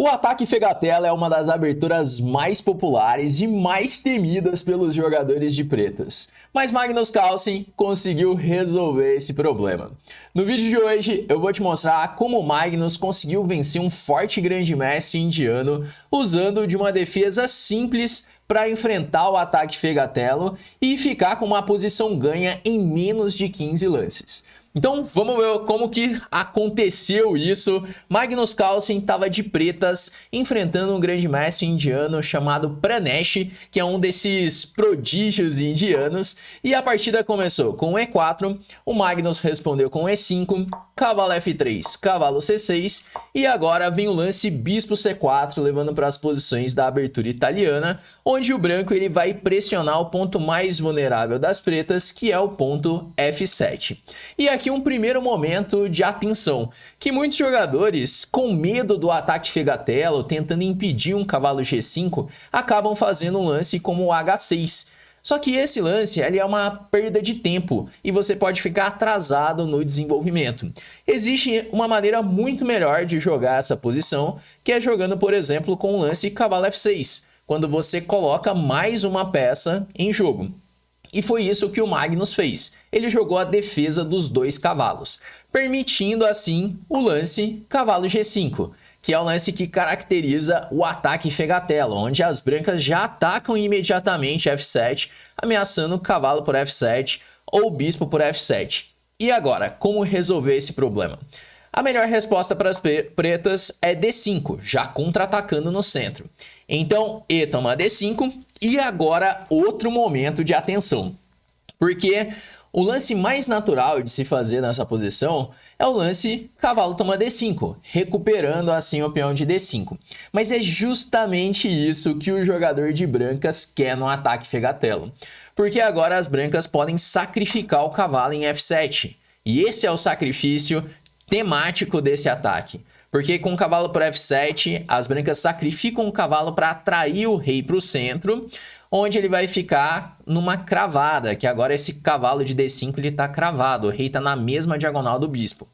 O ataque Fegatella é uma das aberturas mais populares e mais temidas pelos jogadores de pretas, mas Magnus Carlsen conseguiu resolver esse problema. No vídeo de hoje eu vou te mostrar como Magnus conseguiu vencer um forte grandemestre indiano usando de uma defesa simples para enfrentar o ataque Fegatella e ficar com uma posição ganha em menos de 15 lances. Então vamos ver como que aconteceu isso. Magnus Carlsen estava de pretas enfrentando um grande mestre indiano chamado Pranesh, que é um desses prodígios indianos, e a partida começou com E4, o Magnus respondeu com E5, cavalo F3, cavalo C6 e agora vem o lance bispo C4, levando para as posições da abertura italiana, onde o branco ele vai pressionar o ponto mais vulnerável das pretas, que é o ponto F7. E aqui um primeiro momento de atenção, que muitos jogadores, com medo do ataque Fegatella, tentando impedir um cavalo G5, acabam fazendo um lance como o H6. Só que esse lance ele é uma perda de tempo e você pode ficar atrasado no desenvolvimento. Existe uma maneira muito melhor de jogar essa posição, que é jogando, por exemplo, com o lance cavalo F6, quando você coloca mais uma peça em jogo. E foi isso que o Magnus fez. Ele jogou a defesa dos dois cavalos, permitindo assim o lance cavalo G5, que é o lance que caracteriza o ataque Fegatella, onde as brancas já atacam imediatamente F7, ameaçando o cavalo por F7 ou o bispo por F7. E agora, como resolver esse problema? A melhor resposta para as pretas é D5, já contra-atacando no centro. Então, E toma D5 e agora outro momento de atenção. Porque o lance mais natural de se fazer nessa posição é o lance cavalo toma D5, recuperando assim o peão de D5. Mas é justamente isso que o jogador de brancas quer no ataque Fegatella. Porque agora as brancas podem sacrificar o cavalo em F7. E esse é o sacrifício temático desse ataque. Porque com o cavalo por F7, as brancas sacrificam o cavalo para atrair o rei para o centro, onde ele vai ficar numa cravada, que agora esse cavalo de D5 ele está cravado, o rei está na mesma diagonal do bispo.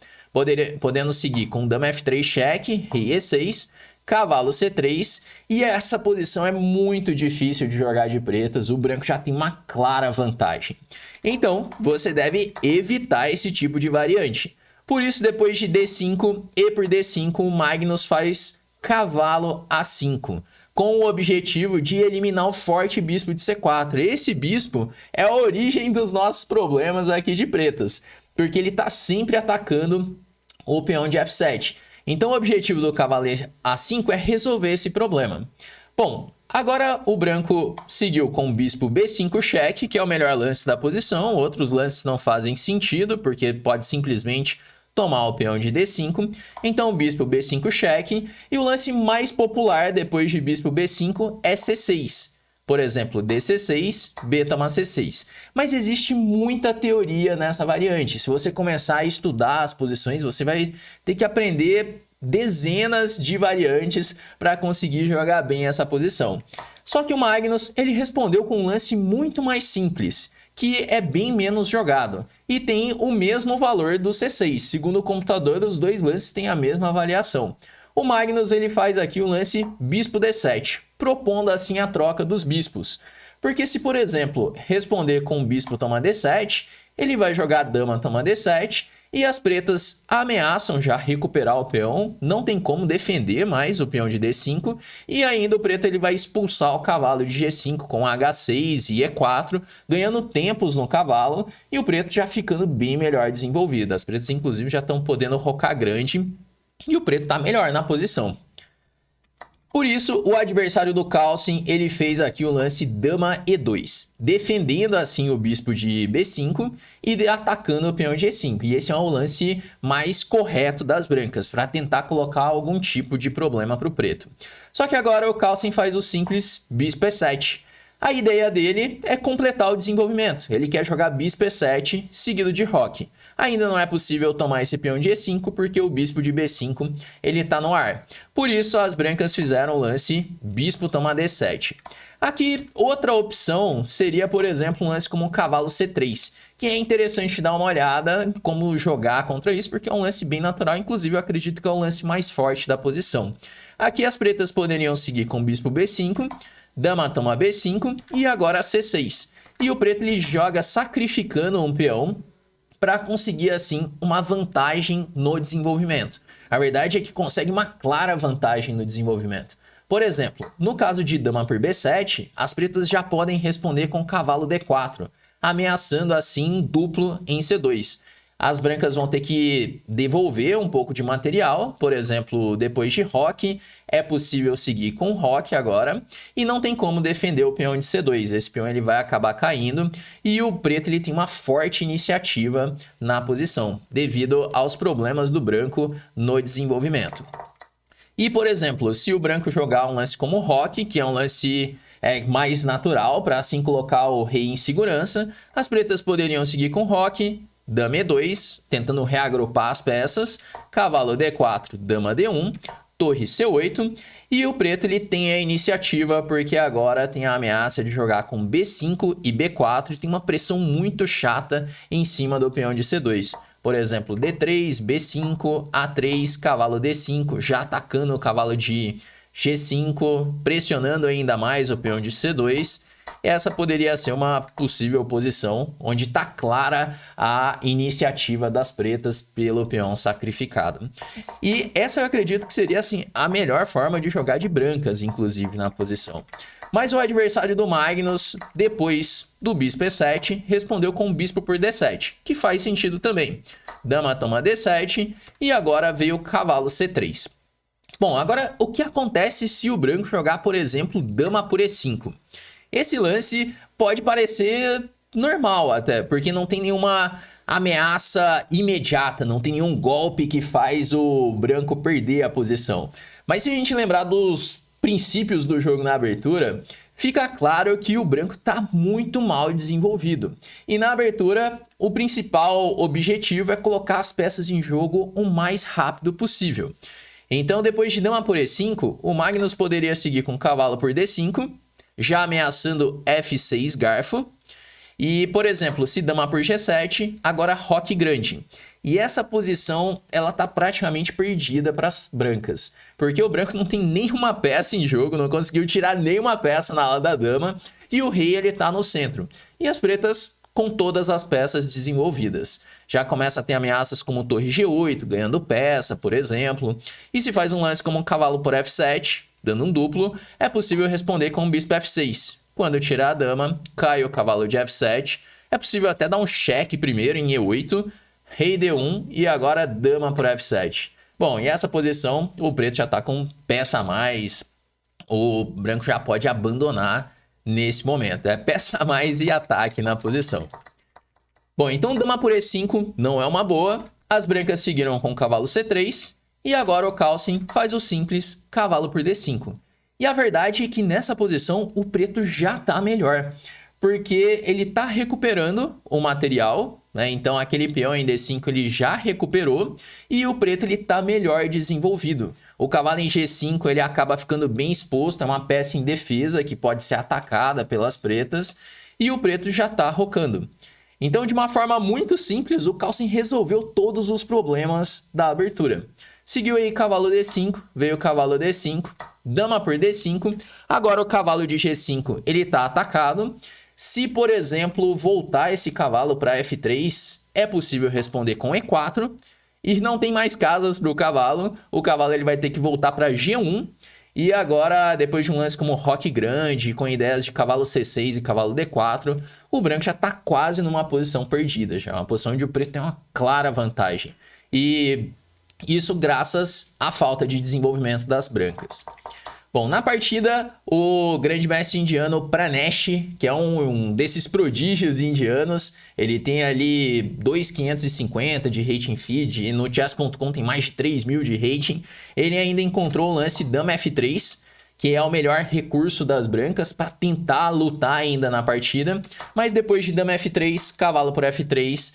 Podendo seguir com dama F3 cheque, rei E6, cavalo C3, e essa posição é muito difícil de jogar de pretas, o branco já tem uma clara vantagem. Então, você deve evitar esse tipo de variante. Por isso, depois de D5 e por D5, o Magnus faz cavalo A5, com o objetivo de eliminar o forte bispo de C4. Esse bispo é a origem dos nossos problemas aqui de pretas, porque ele está sempre atacando o peão de F7. Então, o objetivo do cavalo A5 é resolver esse problema. Bom, agora o branco seguiu com o bispo B5 cheque, que é o melhor lance da posição. Outros lances não fazem sentido, porque pode simplesmente tomar o peão de D5, então o bispo B5 cheque, e o lance mais popular depois de bispo B5 é C6. Por exemplo, DC6, B toma C6. Mas existe muita teoria nessa variante. Se você começar a estudar as posições, você vai ter que aprender dezenas de variantes para conseguir jogar bem essa posição. Só que o Magnus ele respondeu com um lance muito mais simples, que é bem menos jogado e tem o mesmo valor do C6. Segundo o computador, os dois lances têm a mesma avaliação. O Magnus ele faz aqui o lance bispo D7, propondo assim a troca dos bispos. Porque se, por exemplo, responder com bispo toma D7, ele vai jogar dama toma D7 e as pretas ameaçam já recuperar o peão, não tem como defender mais o peão de D5, e ainda o preto ele vai expulsar o cavalo de G5 com H6 e E4, ganhando tempos no cavalo, e o preto já ficando bem melhor desenvolvido. As pretas inclusive já estão podendo rocar grande, e o preto está melhor na posição. Por isso, o adversário do Carlsen, ele fez aqui o lance dama E2, defendendo assim o bispo de B5 e atacando o peão de E5. E esse é o lance mais correto das brancas, para tentar colocar algum tipo de problema para o preto. Só que agora o Carlsen faz o simples bispo E7. A ideia dele é completar o desenvolvimento. Ele quer jogar bispo E7 seguido de roque. Ainda não é possível tomar esse peão de E5 porque o bispo de B5 ele está no ar. Por isso as brancas fizeram o lance bispo toma D7. Aqui, outra opção seria, por exemplo, um lance como o cavalo C3, que é interessante dar uma olhada como jogar contra isso, porque é um lance bem natural, inclusive eu acredito que é o lance mais forte da posição. Aqui as pretas poderiam seguir com bispo B5, dama toma B5 e agora C6. E o preto ele joga sacrificando um peão para conseguir assim uma vantagem no desenvolvimento. A verdade é que consegue uma clara vantagem no desenvolvimento. Por exemplo, no caso de dama por B7, as pretas já podem responder com cavalo D4, ameaçando assim duplo em C2. As brancas vão ter que devolver um pouco de material, por exemplo, depois de roque, é possível seguir com roque agora, e não tem como defender o peão de C2, esse peão ele vai acabar caindo, e o preto ele tem uma forte iniciativa na posição, devido aos problemas do branco no desenvolvimento. E, por exemplo, se o branco jogar um lance como roque, que é um lance mais natural, para assim colocar o rei em segurança, as pretas poderiam seguir com roque, dama E2, tentando reagrupar as peças, cavalo D4, dama D1, torre C8, e o preto ele tem a iniciativa porque agora tem a ameaça de jogar com B5 e B4 e tem uma pressão muito chata em cima do peão de C2. Por exemplo, D3, B5, A3, cavalo D5, já atacando o cavalo de G5, pressionando ainda mais o peão de C2. Essa poderia ser uma possível posição onde está clara a iniciativa das pretas pelo peão sacrificado. E essa eu acredito que seria assim, a melhor forma de jogar de brancas, inclusive, na posição. Mas o adversário do Magnus, depois do bispo E7, respondeu com bispo por D7, que faz sentido também. Dama toma D7 e agora veio o cavalo C3. Bom, agora o que acontece se o branco jogar, por exemplo, dama por E5? Esse lance pode parecer normal até, porque não tem nenhuma ameaça imediata, não tem nenhum golpe que faz o branco perder a posição. Mas se a gente lembrar dos princípios do jogo na abertura, fica claro que o branco está muito mal desenvolvido. E na abertura, o principal objetivo é colocar as peças em jogo o mais rápido possível. Então, depois de dama por E5, o Magnus poderia seguir com cavalo por D5, já ameaçando F6 garfo. E, por exemplo, se dama por G7, agora roque grande. E essa posição, ela tá praticamente perdida para as brancas. Porque o branco não tem nenhuma peça em jogo, não conseguiu tirar nenhuma peça na ala da dama. E o rei, ele tá no centro. E as pretas com todas as peças desenvolvidas. Já começa a ter ameaças como torre G8, ganhando peça, por exemplo. E se faz um lance como um cavalo por F7, dando um duplo, é possível responder com um bispo F6. Quando tirar a dama, cai o cavalo de F7. É possível até dar um cheque primeiro em E8, rei D1 e agora dama por F7. Bom, e essa posição, o preto já está com peça a mais, o branco já pode abandonar nesse momento. É peça a mais e ataque na posição. Bom, então dama por E5 não é uma boa, as brancas seguiram com o cavalo C3 e agora o Carlsen faz o simples cavalo por D5. E a verdade é que nessa posição o preto já está melhor, porque ele está recuperando o material, né? Então aquele peão em D5 ele já recuperou e o preto ele está melhor desenvolvido. O cavalo em G5 ele acaba ficando bem exposto, é uma peça em defesa que pode ser atacada pelas pretas e o preto já está rocando. Então, de uma forma muito simples, o Carlsen resolveu todos os problemas da abertura. Seguiu aí cavalo D5, veio o cavalo D5, dama por D5. Agora o cavalo de G5 ele está atacado. Se, por exemplo, voltar esse cavalo para F3, é possível responder com E4. E não tem mais casas para o cavalo ele vai ter que voltar para G1. E agora, depois de um lance como roque grande, com ideias de cavalo C6 e cavalo D4, o branco já está quase numa posição perdida, já uma posição onde o preto tem uma clara vantagem. E isso graças à falta de desenvolvimento das brancas. Bom, na partida, o grande mestre indiano Pranesh, que é um desses prodígios indianos, ele tem ali 2.550 de rating feed, e no chess.com tem mais de 3.000 de rating. Ele ainda encontrou o lance dama F3, que é o melhor recurso das brancas para tentar lutar ainda na partida. Mas depois de dama F3, cavalo por F3,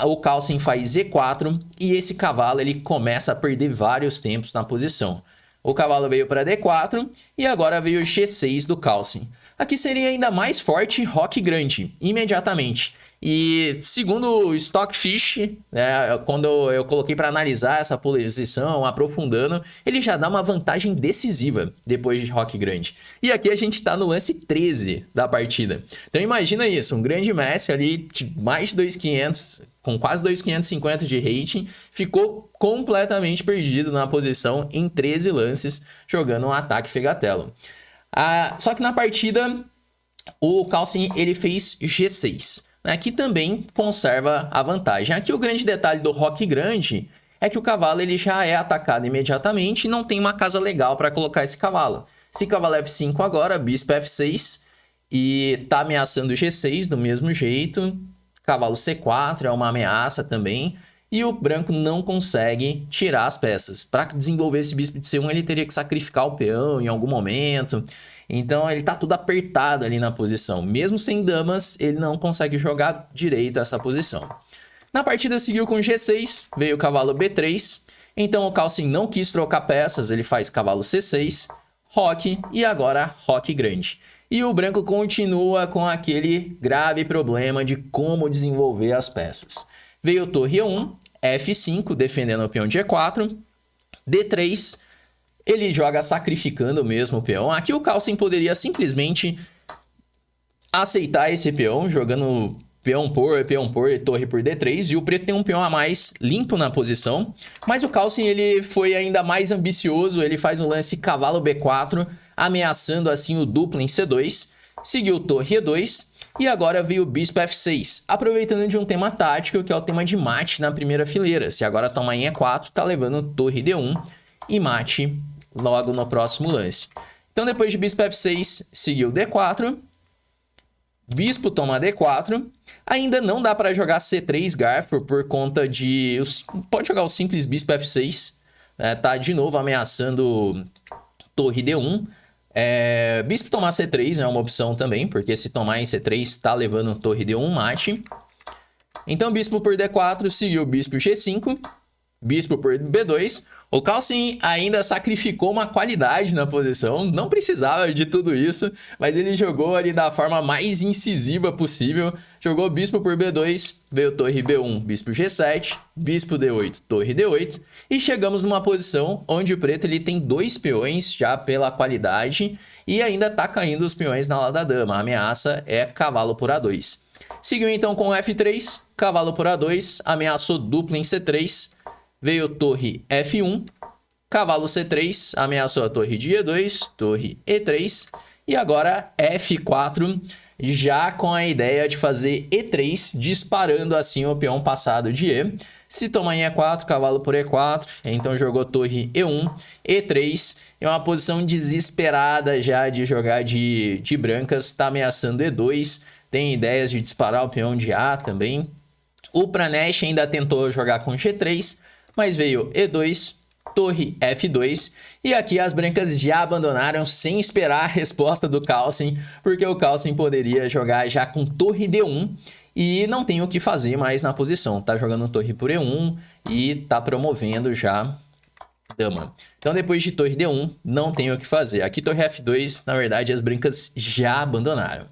o Carlsen faz E4 e esse cavalo ele começa a perder vários tempos na posição. O cavalo veio para D4 e agora veio G6 do Kalsin. Aqui seria ainda mais forte Roque Grande, imediatamente. E segundo o Stockfish, né, quando eu coloquei para analisar essa posição, aprofundando, ele já dá uma vantagem decisiva depois de Roque Grande. E aqui a gente está no lance 13 da partida. Então imagina isso, um grande mestre ali, de mais de 2.500, com quase 2.550 de rating, ficou completamente perdido na posição em 13 lances, jogando um ataque fegatelo. Só que na partida, o Kalsin ele fez G6. Que também conserva a vantagem. Aqui o grande detalhe do Roque Grande é que o cavalo ele já é atacado imediatamente e não tem uma casa legal para colocar esse cavalo. Se cavalo F5 agora, bispo F6 e tá ameaçando o G6 do mesmo jeito. Cavalo C4 é uma ameaça também. E o branco não consegue tirar as peças. Para desenvolver esse bispo de C1 ele teria que sacrificar o peão em algum momento. Então ele tá tudo apertado ali na posição. Mesmo sem damas, ele não consegue jogar direito essa posição. Na partida seguiu com G6, veio o cavalo B3. Então o Kalsin não quis trocar peças, ele faz cavalo C6, Roque e agora Roque Grande. E o branco continua com aquele grave problema de como desenvolver as peças. Veio torre E1, F5, defendendo o peão de E4, D3... ele joga sacrificando mesmo o peão. Aqui o Kalsin poderia simplesmente aceitar esse peão, jogando peão por e torre por D3. E o preto tem um peão a mais limpo na posição. Mas o Kalsin ele foi ainda mais ambicioso. Ele faz um lance cavalo B4, ameaçando assim o duplo em C2. Seguiu torre E2 e agora veio o bispo F6. Aproveitando de um tema tático, que é o tema de mate na primeira fileira. Se agora toma em E4, tá levando torre D1 e mate logo no próximo lance. Então depois de bispo F6, seguiu D4. Bispo toma D4. Ainda não dá para jogar C3 garfo por conta de... pode jogar o simples bispo F6. Tá de novo ameaçando torre D1. Bispo tomar C3 é uma opção também, porque se tomar em C3 tá levando torre D1 mate. Então bispo por D4, seguiu bispo G5. Bispo por B2. O Kalsin ainda sacrificou uma qualidade na posição, não precisava de tudo isso, mas ele jogou ali da forma mais incisiva possível. Jogou bispo por B2, veio torre B1, bispo G7, bispo D8, torre D8. E chegamos numa posição onde o preto ele tem 2 peões já pela qualidade e ainda tá caindo os peões na ala da dama. A ameaça é cavalo por A2. Seguiu então com F3, cavalo por A2, ameaçou duplo em C3. Veio torre F1, cavalo C3, ameaçou a torre de E2, torre E3. E agora F4, já com a ideia de fazer E3, disparando assim o peão passado de E. Se tomar em E4, cavalo por E4, então jogou torre E1, E3. É uma posição desesperada já de jogar de brancas, está ameaçando E2. Tem ideias de disparar o peão de A também. O Pranesh ainda tentou jogar com G3, mas veio E2, torre F2, e aqui as brancas já abandonaram sem esperar a resposta do Kalsin, porque o Kalsin poderia jogar já com torre D1 e não tem o que fazer mais na posição. Tá jogando torre por E1 e tá promovendo já dama. Então depois de torre D1 não tem o que fazer. Aqui torre F2, na verdade as brancas já abandonaram.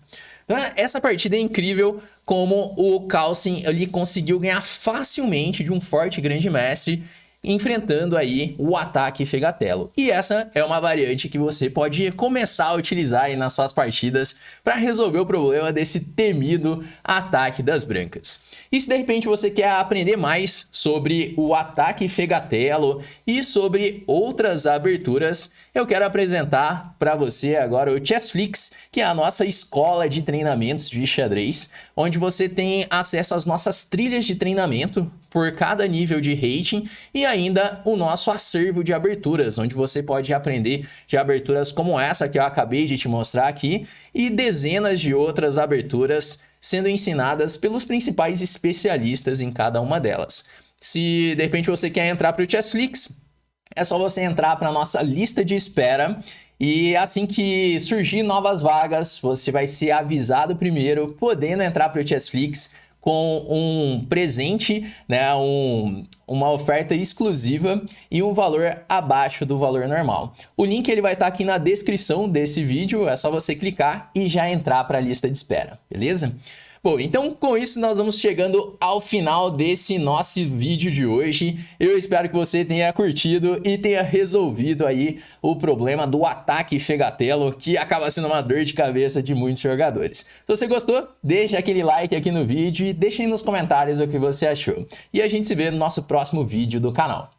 Então essa partida é incrível como o Kalsin ele conseguiu ganhar facilmente de um forte grande mestre, enfrentando aí o ataque fegatelo. E essa é uma variante que você pode começar a utilizar aí nas suas partidas para resolver o problema desse temido ataque das brancas. E se de repente você quer aprender mais sobre o ataque fegatelo e sobre outras aberturas, eu quero apresentar para você agora o Chessflix, que é a nossa escola de treinamentos de xadrez, onde você tem acesso às nossas trilhas de treinamento por cada nível de rating e ainda o nosso acervo de aberturas, onde você pode aprender de aberturas como essa que eu acabei de te mostrar aqui e dezenas de outras aberturas sendo ensinadas pelos principais especialistas em cada uma delas. Se de repente você quer entrar para o Chessflix, é só você entrar para a nossa lista de espera e assim que surgir novas vagas, você vai ser avisado primeiro, podendo entrar para o Chessflix com um presente, né, uma oferta exclusiva e um valor abaixo do valor normal. O link ele vai estar aqui na descrição desse vídeo, é só você clicar e já entrar para a lista de espera, beleza? Bom, então com isso nós vamos chegando ao final desse nosso vídeo de hoje. Eu espero que você tenha curtido e tenha resolvido aí o problema do ataque Fegatelo, que acaba sendo uma dor de cabeça de muitos jogadores. Se você gostou, deixa aquele like aqui no vídeo e deixa aí nos comentários o que você achou. E a gente se vê no nosso próximo vídeo do canal.